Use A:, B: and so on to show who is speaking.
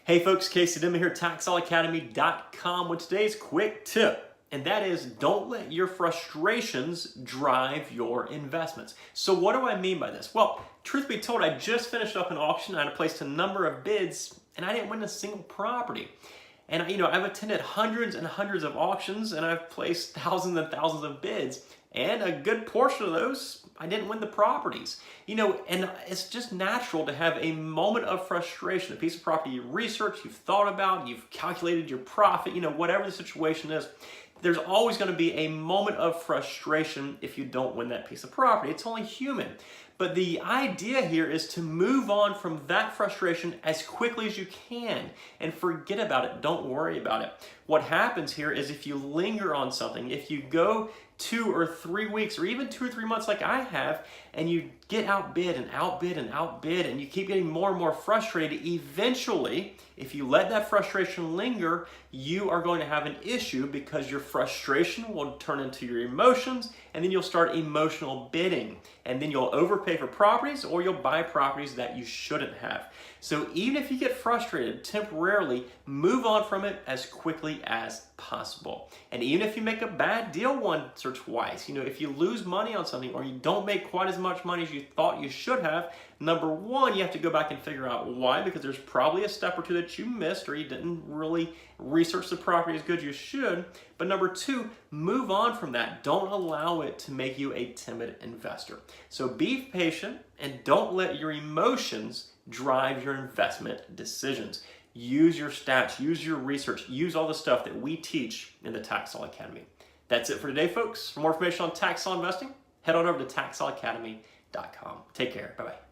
A: Hey folks, Casey Dimma here, TaxSaleAcademy.com with today's quick tip. And that is, don't let your frustrations drive your investments. So what do I mean by this? Well, truth be told, I just finished up an auction. I had placed a number of bids and I didn't win a single property. And I've attended hundreds and hundreds of auctions and I've placed thousands and thousands of bids. And a good portion of those, I didn't win the properties. And it's just natural to have a moment of frustration. A piece of property you researched, you've thought about, you've calculated your profit, whatever the situation is. There's always going to be a moment of frustration if you don't win that piece of property. It's only human. But the idea here is to move on from that frustration as quickly as you can and forget about it. Don't worry about it. What happens here is if you linger on something, if you go 2 or 3 weeks or even 2 or 3 months like I have, and you get outbid and outbid and outbid and you keep getting more and more frustrated, eventually, if you let that frustration linger, you are going to have an issue because your frustration will turn into your emotions and then you'll start emotional bidding. And then you'll overpay for properties or you'll buy properties that you shouldn't have. So even if you get frustrated temporarily, move on from it as quickly as possible. And even if you make a bad deal once or twice, if you lose money on something or you don't make quite as much money as you thought you should have, number one, you have to go back and figure out why, because there's probably a step or two that you missed or you didn't really research the property as good as you should. But number two, move on from that. Don't allow it to make you a timid investor. So be patient and don't let your emotions drive your investment decisions. Use your stats, use your research, use all the stuff that we teach in the Tax Law Academy. That's it for today, folks. For more information on tax law investing, head on over to TaxSaleAcademy.com. Take care. Bye-bye.